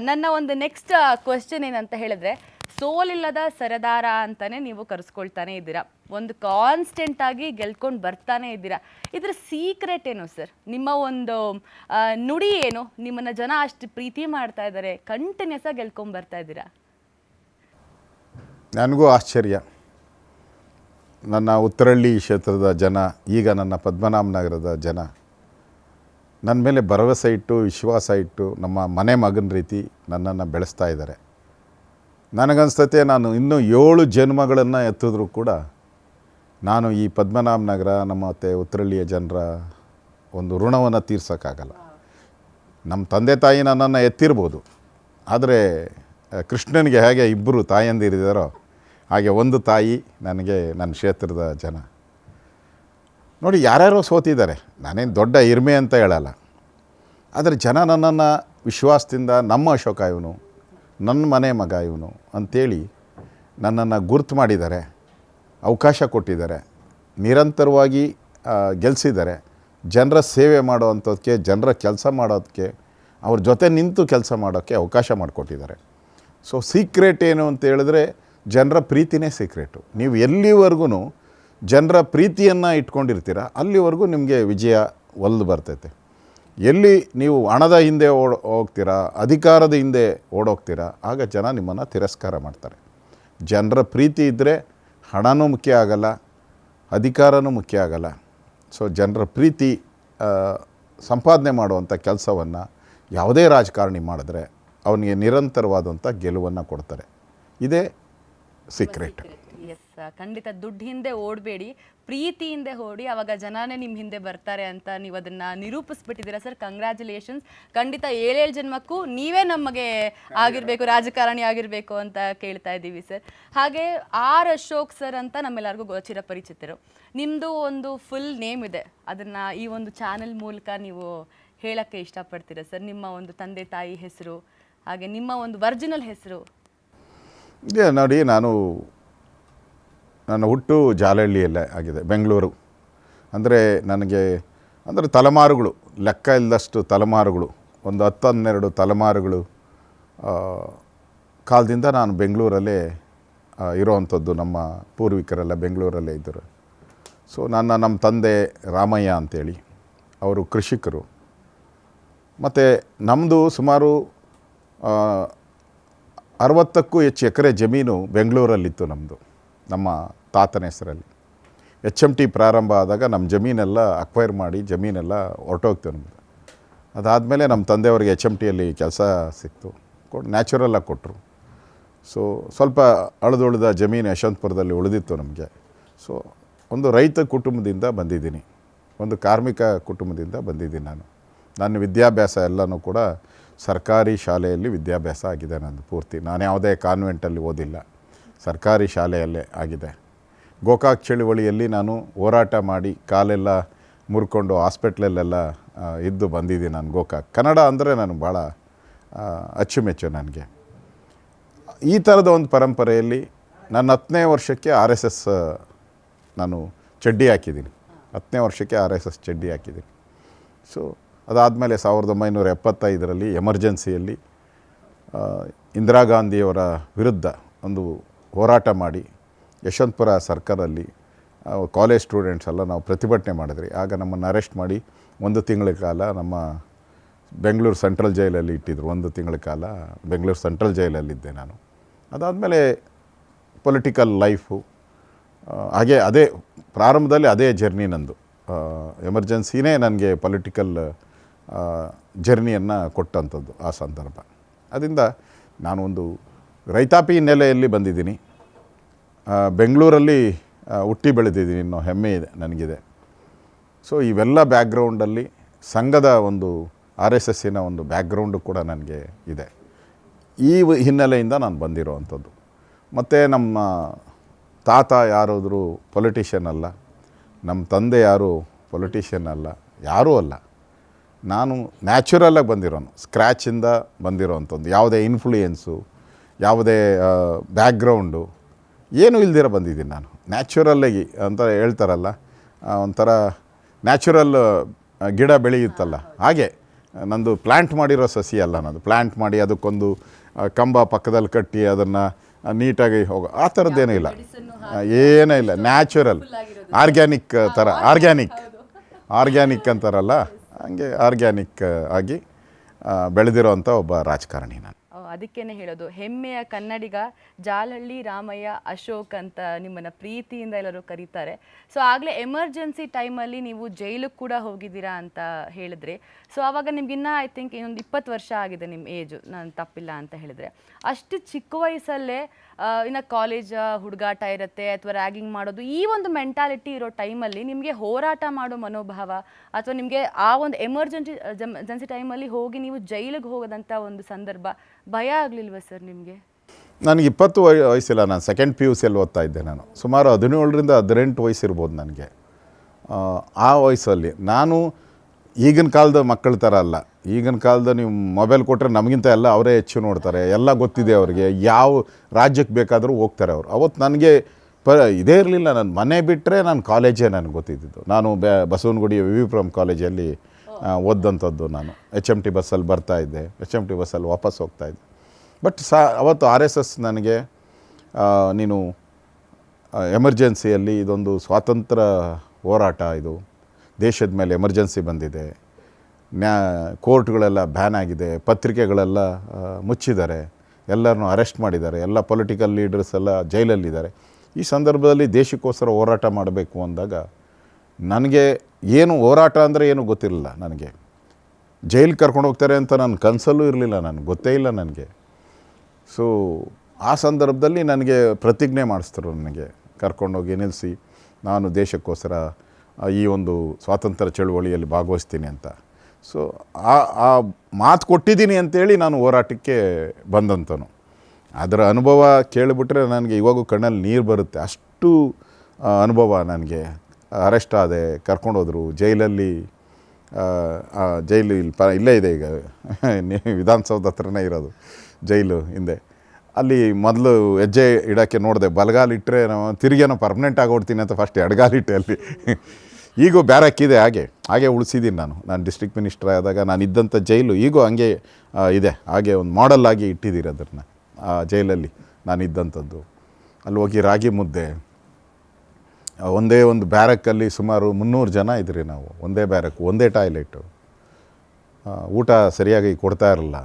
ನನ್ನ ಒಂದು next question ಏನಂತ ಹೇಳಿದ್ರೆ, ಸೋಲಿಲ್ಲದ ಸರದಾರ ಅಂತಾನೆ ನೀವು ಕರೆಸ್ಕೊಳ್ತಾನೆ ಇದ್ದೀರಾ, ಒಂದು ಕಾನ್ಸ್ಟೆಂಟ್ ಆಗಿ ಗೆಲ್ಕೊಂಡು ಬರ್ತಾನೆ ಇದ್ದೀರಾ. ಇದ್ರ ಸೀಕ್ರೆಟ್ ಏನು ಸರ್? ನಿಮ್ಮ ಒಂದು ನುಡಿ ಏನು? ನಿಮ್ಮನ್ನ ಜನ ಅಷ್ಟು ಪ್ರೀತಿ ಮಾಡ್ತಾ ಇದ್ದಾರೆ, ಕಂಟಿನ್ಯೂಸ್ ಆಗಿ ಗೆಲ್ಕೊಂಡು ಬರ್ತಾ ಇದ್ದೀರಾ? ನನಗೂ ಆಶ್ಚರ್ಯ. ನನ್ನ ಉತ್ತರಹಳ್ಳಿ ಕ್ಷೇತ್ರದ ಜನ, ಈಗ ನನ್ನ ಪದ್ಮನಾಭ ನಗರದ ಜನ ನನ್ನ ಮೇಲೆ ಭರವಸೆ ಇಟ್ಟು, ವಿಶ್ವಾಸ ಇಟ್ಟು, ನಮ್ಮ ಮನೆ ಮಗನ ರೀತಿ ನನ್ನನ್ನು ಬೆಳೆಸ್ತಾ ಇದ್ದಾರೆ. ನನಗನ್ಸ್ತತೆ ನಾನು ಇನ್ನೂ 7 ಜನ್ಮಗಳನ್ನು ಎತ್ತಿದ್ರೂ ಕೂಡ ನಾನು ಈ ಪದ್ಮನಾಭ ನಗರ ಮತ್ತು ಉತ್ತರಹಳ್ಳಿಯ ಜನರ ಒಂದು ಋಣವನ್ನು ತೀರ್ಸೋಕ್ಕಾಗಲ್ಲ. ನಮ್ಮ ತಂದೆ ತಾಯಿ ನನ್ನನ್ನು ಎತ್ತಿರ್ಬೋದು, ಆದರೆ ಕೃಷ್ಣನಿಗೆ ಹೇಗೆ 2 ತಾಯಂದಿರಿದ್ದಾರೋ ಹಾಗೆ ಒಂದು ತಾಯಿ ನನಗೆ ನನ್ನ ಕ್ಷೇತ್ರದ ಜನ. ನೋಡಿ, ಯಾರ್ಯಾರೋ ಸೋತಿದ್ದಾರೆ, ನಾನೇನು ದೊಡ್ಡ ಇರ್ಮೆ ಅಂತ ಹೇಳಲ್ಲ, ಆದರೆ ಜನ ನನ್ನನ್ನು ವಿಶ್ವಾಸದಿಂದ ನಮ್ಮ ಅಶೋಕ ಇವನು, ನನ್ನ ಮನೆ ಮಗ ಇವನು ಅಂಥೇಳಿ ನನ್ನನ್ನು ಗುರ್ತು ಮಾಡಿದ್ದಾರೆ, ಅವಕಾಶ ಕೊಟ್ಟಿದ್ದಾರೆ, ನಿರಂತರವಾಗಿ ಗೆಲ್ಲಿಸಿದ್ದಾರೆ. ಜನರ ಸೇವೆ ಮಾಡೋವಂಥದ್ದಕ್ಕೆ, ಜನರ ಕೆಲಸ ಮಾಡೋದಕ್ಕೆ, ಅವ್ರ ಜೊತೆ ನಿಂತು ಕೆಲಸ ಮಾಡೋಕ್ಕೆ ಅವಕಾಶ ಮಾಡಿಕೊಟ್ಟಿದ್ದಾರೆ. ಸೊ ಸೀಕ್ರೆಟ್ ಏನು ಅಂತ ಹೇಳಿದ್ರೆ, ಜನರ ಪ್ರೀತಿನೇ ಸೀಕ್ರೆಟು. ನೀವು ಎಲ್ಲಿವರೆಗೂ ಜನರ ಪ್ರೀತಿಯನ್ನು ಇಟ್ಕೊಂಡಿರ್ತೀರ, ಅಲ್ಲಿವರೆಗೂ ನಿಮಗೆ ವಿಜಯ ಒಲ್ದು ಬರ್ತೈತೆ. ಎಲ್ಲಿ ನೀವು ಹಣದ ಹಿಂದೆ ಹೋಗ್ತೀರಾ, ಅಧಿಕಾರದ ಹಿಂದೆ ಓಡೋಗ್ತೀರಾ, ಆಗ ಜನ ನಿಮ್ಮನ್ನು ತಿರಸ್ಕಾರ ಮಾಡ್ತಾರೆ. ಜನರ ಪ್ರೀತಿ ಇದ್ದರೆ ಹಣನೂ ಮುಖ್ಯ ಆಗಲ್ಲ, ಅಧಿಕಾರನೂ ಮುಖ್ಯ ಆಗಲ್ಲ. ಸೊ ಜನರ ಪ್ರೀತಿ ಸಂಪಾದನೆ ಮಾಡುವಂಥ ಕೆಲಸವನ್ನು ಯಾವುದೇ ರಾಜಕಾರಣಿ ಮಾಡಿದ್ರೆ ಅವನಿಗೆ ನಿರಂತರವಾದಂಥ ಗೆಲುವನ್ನು ಕೊಡ್ತಾರೆ. ಇದೇ ಸೀಕ್ರೆಟ್. ಎಸ್, ಖಂಡಿತ ದುಡ್ಡು ಹಿಂದೆ ಓಡಬೇಡಿ, ಪ್ರೀತಿಯಿಂದ ಓಡಿ, ಅವಾಗ ಜನನೇ ನಿಮ್ಮ ಹಿಂದೆ ಬರ್ತಾರೆ ಅಂತ ನೀವು ಅದನ್ನು ನಿರೂಪಿಸ್ಬಿಟ್ಟಿದ್ದೀರಾ ಸರ್. ಕಂಗ್ರ್ಯಾಚುಲೇಷನ್ಸ್. ಖಂಡಿತ 7 ಜನ್ಮಕ್ಕೂ ನೀವೇ ನಮಗೆ ಆಗಿರಬೇಕು, ರಾಜಕಾರಣಿ ಆಗಿರಬೇಕು ಅಂತ ಕೇಳ್ತಾ ಇದ್ದೀವಿ ಸರ್. ಹಾಗೆ ಆರ್ ಅಶೋಕ್ ಸರ್ ಅಂತ ನಮ್ಮೆಲ್ಲರಿಗೂ ಚಿರಪರಿಚಿತರು. ನಿಮ್ಮದು ಒಂದು ಫುಲ್ ನೇಮ್ ಇದೆ, ಅದನ್ನು ಈ ಒಂದು ಚಾನೆಲ್ ಮೂಲಕ ನೀವು ಹೇಳೋಕ್ಕೆ ಇಷ್ಟಪಡ್ತೀರಾ ಸರ್? ನಿಮ್ಮ ಒಂದು ತಂದೆ ತಾಯಿ ಹೆಸರು, ಹಾಗೆ ನಿಮ್ಮ ಒಂದು ಒರಿಜಿನಲ್ ಹೆಸರು. ಇದೇ ನೋಡಿ, ನನ್ನ ಹುಟ್ಟು ಜಾಲಹಳ್ಳಿಯಲ್ಲೇ ಆಗಿದೆ, ಬೆಂಗಳೂರು. ಅಂದರೆ ತಲೆಮಾರುಗಳು, ಲೆಕ್ಕ ಇಲ್ಲದಷ್ಟು ತಲೆಮಾರುಗಳು, ಒಂದು 10-12 ತಲೆಮಾರುಗಳು ಕಾಲದಿಂದ ನಾನು ಬೆಂಗಳೂರಲ್ಲೇ ಇರೋವಂಥದ್ದು. ನಮ್ಮ ಪೂರ್ವಿಕರೆಲ್ಲ ಬೆಂಗಳೂರಲ್ಲೇ ಇದ್ದರು. ಸೊ ನಮ್ಮ ತಂದೆ ರಾಮಯ್ಯ ಅಂತೇಳಿ, ಅವರು ಕೃಷಿಕರು. ಮತ್ತು ನಮ್ಮದು ಸುಮಾರು 60ಕ್ಕೂ ಹೆಚ್ಚು ಎಕರೆ ಜಮೀನು ಬೆಂಗಳೂರಲ್ಲಿತ್ತು ನಮ್ಮದು, ನಮ್ಮ ತಾತನ ಹೆಸರಲ್ಲಿ. HMT ಪ್ರಾರಂಭ ಆದಾಗ ನಮ್ಮ ಜಮೀನೆಲ್ಲ ಅಕ್ವೈರ್ ಮಾಡಿ ಜಮೀನೆಲ್ಲ ಹೊರಟೋಗ್ತು ನಮ್ಮದು. ಅದಾದಮೇಲೆ ನಮ್ಮ ತಂದೆಯವ್ರಿಗೆ HMTಯಲ್ಲಿ ಕೆಲಸ ಸಿಕ್ತು, ನ್ಯಾಚುರಲ್ಲಾಗಿ ಕೊಟ್ಟರು. ಸೊ ಸ್ವಲ್ಪ ಅಳದುಳಿದ ಜಮೀನು ಯಶವಂತಪುರದಲ್ಲಿ ಉಳಿದಿತ್ತು ನಮಗೆ. ಸೊ ಒಂದು ರೈತ ಕುಟುಂಬದಿಂದ ಬಂದಿದ್ದೀನಿ, ಒಂದು ಕಾರ್ಮಿಕ ಕುಟುಂಬದಿಂದ ಬಂದಿದ್ದೀನಿ ನಾನು. ನನ್ನ ವಿದ್ಯಾಭ್ಯಾಸ ಎಲ್ಲನೂ ಕೂಡ ಸರ್ಕಾರಿ ಶಾಲೆಯಲ್ಲಿ ವಿದ್ಯಾಭ್ಯಾಸ ಆಗಿದೆ ನಂದು ಪೂರ್ತಿ. ನಾನು ಯಾವುದೇ ಕಾನ್ವೆಂಟಲ್ಲಿ ಓದಿಲ್ಲ, ಸರ್ಕಾರಿ ಶಾಲೆಯಲ್ಲೇ ಆಗಿದೆ. ಗೋಕಾಕ್ ಚಳುವಳಿಯಲ್ಲಿ ನಾನು ಹೋರಾಟ ಮಾಡಿ ಕಾಲೆಲ್ಲ ಮುರ್ಕೊಂಡು ಹಾಸ್ಪಿಟ್ಲಲ್ಲೆಲ್ಲ ಇದ್ದು ಬಂದಿದ್ದೀನಿ ನಾನು ಗೋಕಾಕ್. ಕನ್ನಡ ಅಂದರೆ ನನಗೆ ಭಾಳ ಅಚ್ಚುಮೆಚ್ಚು ನನಗೆ. ಈ ಥರದ ಒಂದು ಪರಂಪರೆಯಲ್ಲಿ ನನ್ನ 10ನೇ ವರ್ಷಕ್ಕೆ RSS ನಾನು ಚಡ್ಡಿ ಹಾಕಿದ್ದೀನಿ. 10ನೇ ವರ್ಷಕ್ಕೆ RSS ಚಡ್ಡಿ ಹಾಕಿದ್ದೀನಿ. ಸೊ ಅದಾದಮೇಲೆ 1975ರಲ್ಲಿ ಎಮರ್ಜೆನ್ಸಿಯಲ್ಲಿ ಇಂದಿರಾ ಗಾಂಧಿಯವರ ವಿರುದ್ಧ ಒಂದು ಹೋರಾಟ ಮಾಡಿ ಯಶವಂತಪುರ ಸರ್ಕಲಲ್ಲಿ ಕಾಲೇಜ್ ಸ್ಟೂಡೆಂಟ್ಸ್ ಎಲ್ಲ ನಾವು ಪ್ರತಿಭಟನೆ ಮಾಡಿದ್ರಿ. ಆಗ ನಮ್ಮನ್ನು ಅರೆಸ್ಟ್ ಮಾಡಿ 1 ತಿಂಗಳ ಕಾಲ ನಮ್ಮ ಬೆಂಗಳೂರು ಸೆಂಟ್ರಲ್ ಜೈಲಲ್ಲಿ ಇಟ್ಟಿದ್ರು. 1 ತಿಂಗಳ ಕಾಲ ಬೆಂಗಳೂರು ಸೆಂಟ್ರಲ್ ಜೈಲಲ್ಲಿದ್ದೆ ನಾನು. ಅದಾದಮೇಲೆ ಪೊಲಿಟಿಕಲ್ ಲೈಫು ಹಾಗೆ ಅದೇ ಪ್ರಾರಂಭದಲ್ಲಿ ಅದೇ ಜರ್ನಿ ನಂದು. ಎಮರ್ಜೆನ್ಸಿನೇ ನನಗೆ ಪೊಲಿಟಿಕಲ್ ಜರ್ನಿಯನ್ನು ಕೊಟ್ಟಂಥದ್ದು ಆ ಸಂದರ್ಭ. ಅದರಿಂದ ನಾನು ಒಂದು ರೈತಾಪಿ ನೆಲೆಯಲ್ಲಿ ಬಂದಿದ್ದೀನಿ, ಬೆಂಗಳೂರಲ್ಲಿ ಹುಟ್ಟಿ ಬೆಳೆದಿದ್ದೀನಿ, ಇನ್ನೂ ಹೆಮ್ಮೆ ಇದೆ ನನಗಿದೆ. ಸೊ ಇವೆಲ್ಲ ಬ್ಯಾಕ್ಗ್ರೌಂಡಲ್ಲಿ ಸಂಘದ ಒಂದು RSSನ ಒಂದು ಬ್ಯಾಕ್ಗ್ರೌಂಡು ಕೂಡ ನನಗೆ ಇದೆ. ಈ ಹಿನ್ನೆಲೆಯಿಂದ ನಾನು ಬಂದಿರೋವಂಥದ್ದು. ಮತ್ತು ನಮ್ಮ ತಾತ ಯಾರಾದರೂ ಪೊಲಿಟಿಷಿಯನ್ ಅಲ್ಲ, ನಮ್ಮ ತಂದೆ ಯಾರು ಪೊಲಿಟಿಷಿಯನ್ ಅಲ್ಲ, ಯಾರೂ ಅಲ್ಲ. ನಾನು ನ್ಯಾಚುರಲಾಗಿ ಬಂದಿರೋನು, ಸ್ಕ್ರ್ಯಾಚಿಂದ ಬಂದಿರೋವಂಥದ್ದು. ಯಾವುದೇ ಇನ್ಫ್ಲೂಯೆನ್ಸು, ಯಾವುದೇ ಬ್ಯಾಕ್ಗ್ರೌಂಡು ಏನೂ ಇಲ್ದಿರ ಬಂದಿದ್ದೀನಿ ನಾನು. ನ್ಯಾಚುರಲ್ಲಾಗಿ ಅಂತ ಹೇಳ್ತಾರಲ್ಲ, ಒಂಥರ ನ್ಯಾಚುರಲ್ ಗಿಡ ಬೆಳೆಯುತ್ತಲ್ಲ ಹಾಗೆ ನಂದು ಪ್ಲ್ಯಾಂಟ್ ಮಾಡಿರೋ ಸಸಿ ಅಲ್ಲ, ನಂದು ಪ್ಲ್ಯಾಂಟ್ ಮಾಡಿ ಅದಕ್ಕೊಂದು ಕಂಬ ಪಕ್ಕದಲ್ಲಿ ಕಟ್ಟಿ ಅದನ್ನು ನೀಟಾಗಿ ಹೋಗೋ ಆ ಥರದ್ದೇನೂ ಇಲ್ಲ, ಏನೇ ಇಲ್ಲ. ನ್ಯಾಚುರಲ್ ಆರ್ಗ್ಯಾನಿಕ್ ಥರ, ಆರ್ಗ್ಯಾನಿಕ್ ಅಂತಾರಲ್ಲ ಹಂಗೆ ಆರ್ಗ್ಯಾನಿಕ್ ಆಗಿ ಬೆಳೆದಿರೋವಂಥ ಒಬ್ಬ ರಾಜಕಾರಣಿ ನಾನು. ಅದಕ್ಕೇನೆ ಹೇಳೋದು, ಹೆಮ್ಮೆಯ ಕನ್ನಡಿಗ ಜಾಲಹಳ್ಳಿ ರಾಮಯ್ಯ ಅಶೋಕ್ ಅಂತ ನಿಮ್ಮನ್ನು ಪ್ರೀತಿಯಿಂದ ಎಲ್ಲರೂ ಕರೀತಾರೆ. ಸೊ ಆಗಲೇ ಎಮರ್ಜೆನ್ಸಿ ಟೈಮಲ್ಲಿ ನೀವು ಜೈಲಿಗೆ ಕೂಡ ಹೋಗಿದ್ದೀರಾ ಅಂತ ಹೇಳಿದ್ರಿ. ಸೊ ಆವಾಗ ನಿಮ್ಗಿನ್ನ ಐ ಥಿಂಕ್ ಇನ್ನೊಂದು 20 ವರ್ಷ ಆಗಿದೆ ನಿಮ್ಮ ಏಜು, ನಾನು ತಪ್ಪಿಲ್ಲ ಅಂತ ಹೇಳಿದ್ರೆ. ಅಷ್ಟು ಚಿಕ್ಕ ವಯಸ್ಸಲ್ಲೇ ಇನ್ನು ಕಾಲೇಜ್ ಹುಡುಗಾಟ ಇರುತ್ತೆ ಅಥವಾ ರ್ಯಾಗಿಂಗ್ ಮಾಡೋದು, ಈ ಒಂದು ಮೆಂಟಾಲಿಟಿ ಇರೋ ಟೈಮಲ್ಲಿ ನಿಮಗೆ ಹೋರಾಟ ಮಾಡೋ ಮನೋಭಾವ ಅಥವಾ ನಿಮಗೆ ಆ ಒಂದು ಎಮರ್ಜೆನ್ಸಿ ಟೈಮಲ್ಲಿ ಹೋಗಿ ನೀವು ಜೈಲಿಗೆ ಹೋಗೋದಂಥ ಒಂದು ಸಂದರ್ಭ ಭಯ ಆಗಲಿಲ್ವ ಸರ್ ನಿಮಗೆ? ನನಗೆ 20 ವಯಸ್ಸಿಲ್ಲ, ನಾನು ಸೆಕೆಂಡ್ PUC ಓದ್ತಾ ಇದ್ದೆ. ನಾನು ಸುಮಾರು 17ರಿಂದ 18 ವಯಸ್ಸಿರ್ಬೋದು ನನಗೆ. ಆ ವಯಸ್ಸಲ್ಲಿ ನಾನು ಈಗಿನ ಕಾಲದ ಮಕ್ಕಳ ಥರ ಅಲ್ಲ. ಈಗಿನ ಕಾಲದ ನೀವು ಮೊಬೈಲ್ ಕೊಟ್ಟರೆ ನಮಗಿಂತ ಎಲ್ಲ ಅವರೇ ಹೆಚ್ಚು ನೋಡ್ತಾರೆ, ಎಲ್ಲ ಗೊತ್ತಿದೆ ಅವ್ರಿಗೆ, ಯಾವ ರಾಜ್ಯಕ್ಕೆ ಬೇಕಾದರೂ ಹೋಗ್ತಾರೆ ಅವರು. ಅವತ್ತು ನನಗೆ ಇದೇ ಇರಲಿಲ್ಲ, ನನ್ನ ಮನೆ ಬಿಟ್ಟರೆ ನಾನು ಕಾಲೇಜೇ ನನಗೆ ಗೊತ್ತಿದ್ದು. ನಾನು ಬಸವನಗುಡಿ ವಿವಿಪುರಂ ಕಾಲೇಜಲ್ಲಿ ಓದಂಥದ್ದು. ನಾನು HMT ಬಸ್ಸಲ್ಲಿ ಬರ್ತಾಯಿದ್ದೆ, HMT ಬಸ್ಸಲ್ಲಿ ವಾಪಸ್ ಹೋಗ್ತಾಯಿದ್ದೆ. ಬಟ್ ಅವತ್ತು RSS ನನಗೆ ನೀನು ಎಮರ್ಜೆನ್ಸಿಯಲ್ಲಿ ಇದೊಂದು ಸ್ವಾತಂತ್ರ್ಯ ಹೋರಾಟ, ಇದು ದೇಶದ ಮೇಲೆ ಎಮರ್ಜೆನ್ಸಿ ಬಂದಿದೆ, ಕೋರ್ಟ್ಗಳೆಲ್ಲ ಬ್ಯಾನ್ ಆಗಿದೆ, ಪತ್ರಿಕೆಗಳೆಲ್ಲ ಮುಚ್ಚಿದ್ದಾರೆ, ಎಲ್ಲರನ್ನೂ ಅರೆಸ್ಟ್ ಮಾಡಿದ್ದಾರೆ, ಎಲ್ಲ ಪೊಲಿಟಿಕಲ್ ಲೀಡರ್ಸ್ ಎಲ್ಲ ಜೈಲಲ್ಲಿದ್ದಾರೆ. ಈ ಸಂದರ್ಭದಲ್ಲಿ ದೇಶಕ್ಕೋಸ್ಕರ ಹೋರಾಟ ಮಾಡಬೇಕು ಅಂದಾಗ ನನಗೆ ಏನು ಹೋರಾಟ ಅಂದರೆ ಏನು ಗೊತ್ತಿರಲಿಲ್ಲ. ನನಗೆ ಜೈಲಿಗೆ ಕರ್ಕೊಂಡು ಹೋಗ್ತಾರೆ ಅಂತ ನನ್ನ ಕನಸಲ್ಲೂ ಇರಲಿಲ್ಲ, ನನಗೆ ಗೊತ್ತೇ ಇಲ್ಲ ನನಗೆ. ಸೊ ಆ ಸಂದರ್ಭದಲ್ಲಿ ನನಗೆ ಪ್ರತಿಜ್ಞೆ ಮಾಡಿಸಿದ್ರು, ನನಗೆ ಕರ್ಕೊಂಡೋಗಿ ನಿಲ್ಲಿಸಿ ನಾನು ದೇಶಕ್ಕೋಸ್ಕರ ಈ ಒಂದು ಸ್ವಾತಂತ್ರ್ಯ ಚಳುವಳಿಯಲ್ಲಿ ಭಾಗವಹಿಸ್ತೀನಿ ಅಂತ. ಸೊ ಆ ಮಾತು ಕೊಟ್ಟಿದ್ದೀನಿ ಅಂತೇಳಿ ನಾನು ಹೋರಾಟಕ್ಕೆ ಬಂದಂಥನು. ಅದರ ಅನುಭವ ಕೇಳಿಬಿಟ್ರೆ ನನಗೆ ಇವಾಗೂ ಕಣ್ಣಲ್ಲಿ ನೀರು ಬರುತ್ತೆ, ಅಷ್ಟು ಅನುಭವ ನನಗೆ. ಅರೆಸ್ಟ್ ಆದೆ, ಕರ್ಕೊಂಡೋದ್ರು ಜೈಲಲ್ಲಿ. ಜೈಲು ಇಲ್ಲೇ ಇದೆ ಈಗ, ವಿಧಾನಸೌಧ ಹತ್ರನೇ ಇರೋದು ಜೈಲು ಹಿಂದೆ. ಅಲ್ಲಿ ಮೊದಲು ಹೆಜ್ಜೆ ಇಡೋಕ್ಕೆ ನೋಡಿದೆ, ಬಲಗಾಲಿಟ್ಟರೆ ನಾವು ತಿರುಗೇನೋ ಪರ್ಮನೆಂಟ್ ಆಗೋಡ್ತೀನಿ ಅಂತ ಫಸ್ಟ್ ಎಡಗಾಲಿಟ್ಟೆ ಅಲ್ಲಿ. ಈಗೂ ಬ್ಯಾರಕ್ಕಿದೆ, ಹಾಗೆ ಉಳಿಸಿದ್ದೀನಿ ನಾನು ಡಿಸ್ಟ್ರಿಕ್ಟ್ ಮಿನಿಸ್ಟರ್ ಆದಾಗ ನಾನು ಇದ್ದಂಥ ಜೈಲು ಈಗೂ ಹಂಗೆ ಇದೆ, ಹಾಗೆ ಒಂದು ಮಾಡೆಲ್ ಆಗಿ ಇಟ್ಟಿದ್ದೀರಿ ಅದನ್ನು. ಆ ಜೈಲಲ್ಲಿ ನಾನು ಇದ್ದಂಥದ್ದು. ಅಲ್ಲಿ ಹೋಗಿ ರಾಗಿ ಮುದ್ದೆ, ಒಂದೇ ಒಂದು ಬ್ಯಾರಕ್ಕಲ್ಲಿ ಸುಮಾರು 300 ಜನ ಇದ್ರಿ ನಾವು, ಒಂದೇ ಬ್ಯಾರಕ್, ಒಂದೇ ಟಾಯ್ಲೆಟು, ಊಟ ಸರಿಯಾಗಿ ಕೊಡ್ತಾ ಇರಲಿಲ್ಲ.